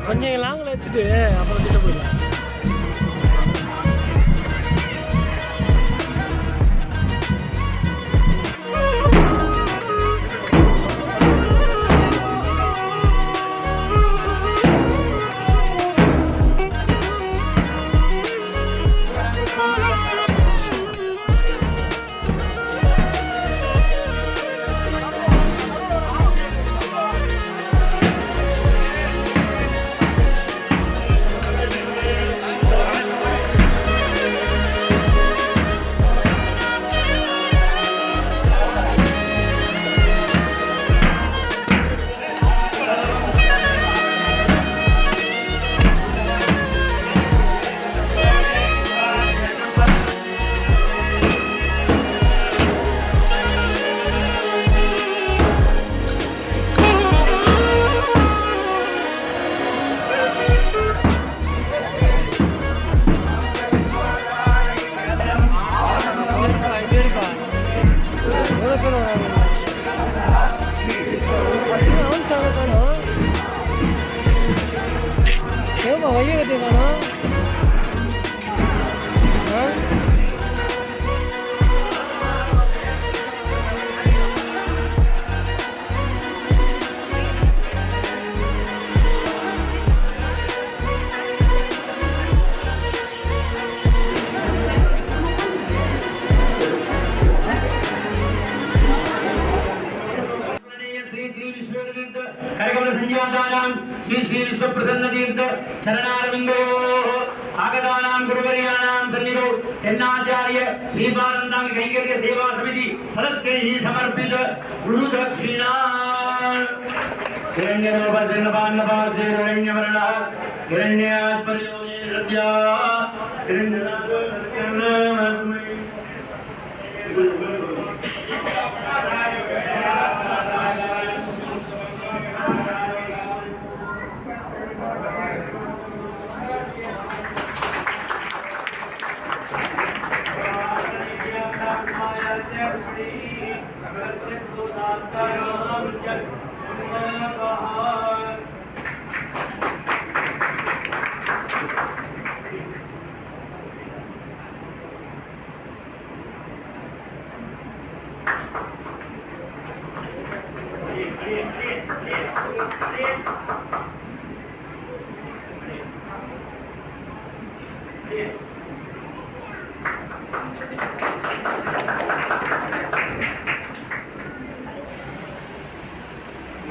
கொஞ்சம் லாங்கில் வச்சுட்டு அப்புறம் கிட்ட போயிடலாம். श्री श्री विश्व प्रसन्न तीर्थ चरणारविंदो आगतानां गुरुवर्याणां सन्निधौ यन्नाचार्य श्रीपादन्तां कैंकर्य सेवा समिति सदस्यैः समर्पित गुरुदक्षिणा हिरण्यवर्णः हिरण्यात्मयोनिरद्या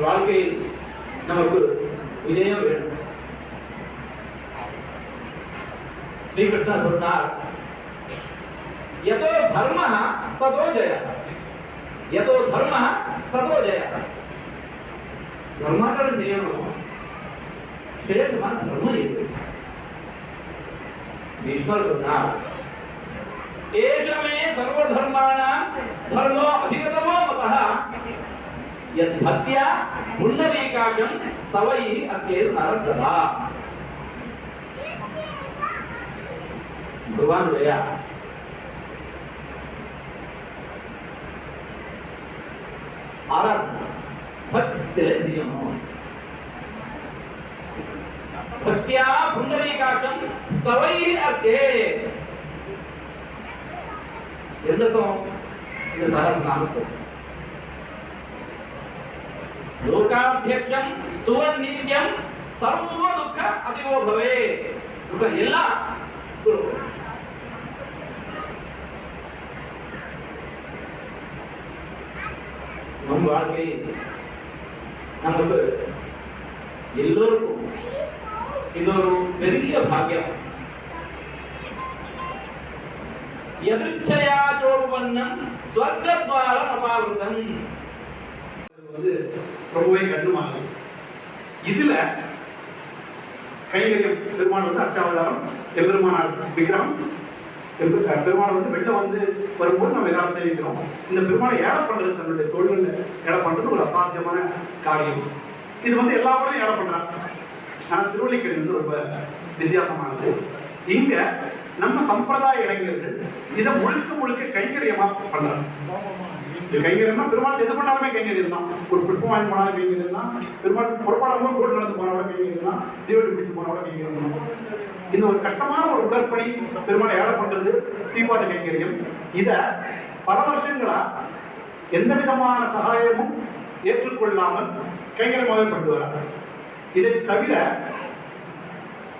வாழ்க்கை நமக்கு விஜயம் வேண்டும். ஸ்ரீகிருஷ்ணர் சொன்னார், யதோ தர்மः ததோ ஜெயः, யதோ தர்மः ததோ ஜெயः. தர்மாச்சரணம் செய்யணும், ஸ்ரேஷ்டமான தர்மம் இருக்கு. பீஷ்மர் சொன்னார், ஏஷமே சர்வதர்மாணாம் தர்மோ அதிகதமோ மதः यद भक्त्या पुण्डरीकाशं स्तवैः अत्येव नरसदा. भगवान भैया आराधना भक्ति भक्त्या पुण्डरीकाशं स्तवैः अत्येव எந்ததும் இந்த சகஸ்ரநாமம் லோகாத்யக்ஷம் ஸ்துவன் நித்யம் சர்வ துக்க அதிகோ பவே. துக்கம் எல்லாம் நம் வாழ்க்கை நமக்கு எல்லோருக்கும் இது ஒரு பெரிய பாக்கியம். எதிர்ச்சையா சோபவன்னம் ஸ்வர்கத்வாரம் அபாவிருதம் வந்து ரொம்பவே கட்டுமானது. இதுல கைங்கரியம் பெருமாள் வந்து அச்சாவதாரம் எம்பெருமானார் விக்கிரகம் பெருமாள் வந்து வெளில வந்து வரும்போது நம்ம எல்லாரும் சேவிக்கிறோம். இந்த பெருமாளை ஏழை பண்றது தன்னுடைய தொழில் ஏழை பண்றது ஒரு அசாத்தியமான காரியம். இது வந்து எல்லா ஊர்லையும் ஏழை பண்றாங்க. ஆனா திருவள்ளிக்கேணி வந்து ரொம்ப வித்தியாசமானது. இங்க நம்ம சம்பிரதாய இளைஞர்கள் இதை முழுக்க முழுக்க கைங்கரியமா பண்றாங்க. இது கைங்கரியம்னா பெருமாள் எது பண்ணாலுமே கைங்கரியம் தான். ஒரு புஷ்பம் வாங்கி போனாலும் கைங்கரியம் தான், பெருமாள் புறப்பாடாமல் கோடு நடந்து போனவங்க கைங்கரியம் தான், தீவட்டி பிடிச்சு போனவங்க கைங்கரியம் தான். இந்த ஒரு கஷ்டமான ஒரு உடற்பணி பெருமாள் ஏழை பண்றது ஸ்ரீபாத கைங்கரியம். இதை பல வருஷங்களா எந்த விதமான சகாயமும் ஏற்றுக்கொள்ளாமல் கைங்கரியமாகவே கொண்டு வராங்க. இதை தவிர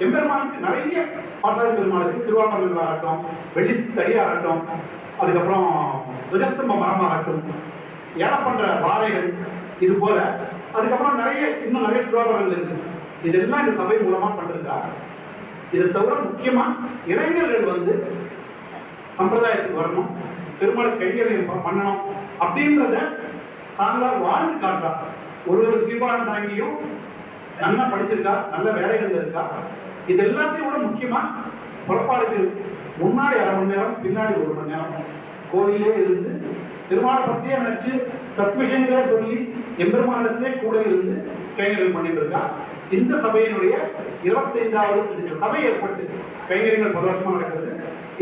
எம்பெருமானுக்கு நிறைய பாரதாதி பெருமாளுக்கு திருவாபரணங்களாகட்டும், வெள்ளித்தடியாகட்டும், அதுக்கப்புறம் துஜஸ்தம்ப மரமாகட்டும், ஏழை பண்ற வாரைகள், இது போல அதுக்கப்புறம் இன்னும் நிறைய திருவாபரணங்கள் இருக்கு. இதெல்லாம் இந்த சபை மூலமா பண்றதா. இதை தவிர முக்கியமா இளைஞர்கள் சம்பிரதாயத்துக்கு வரணும், பெருமாளுக்கு கைங்கரியம் பண்ணணும் அப்படின்றத தாங்களாக வாழ்ந்து காட்டுறா. ஒரு ஸ்ரீபாலன் தாங்கியும் நல்லா படிச்சிருக்கா, நல்ல வேலைகள் இருக்கா. இது எல்லாத்தையும் விட முக்கியமா புறப்பாடுக்கு முன்னாடி 1/2 மணி நேரம், பின்னாடி 1 மணி நேரம் கோவிலே இருந்து பெருமாளை பற்றியே நினைச்சு சத் விஷயங்களே சொல்லி எம்பெருமானத்திலே கூட இருந்து கைங்கரியம் பண்ணிட்டு இருக்கா. இந்த சபையினுடைய 25வது சபை ஏற்பட்டு கைங்கரியங்கள் 10 வருஷமா நடக்கிறது.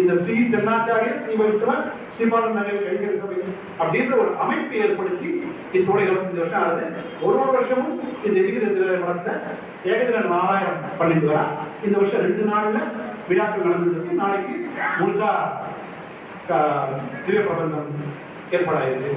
இந்த ஸ்ரீ தென்னாச்சாரியர் ஸ்ரீ வைஷ்ணவ ஸ்ரீபாலன் நகர் கைங்கரிய சபை அப்படின்ற ஒரு அமைப்பு ஏற்படுத்தி இத்தோட 25 வருஷம் ஆகுது. ஒரு வருஷமும் இந்த எதிர்கிற மடத்தை ஏகதின 4000 பண்ணிட்டு வரா. இந்த வருஷம் 2 நாள்ல விழாக்கள் நடந்துருக்கு. நாளைக்கு முழுசா திவ்ய பிரபந்தம் ஏற்பாடாயிருக்கு.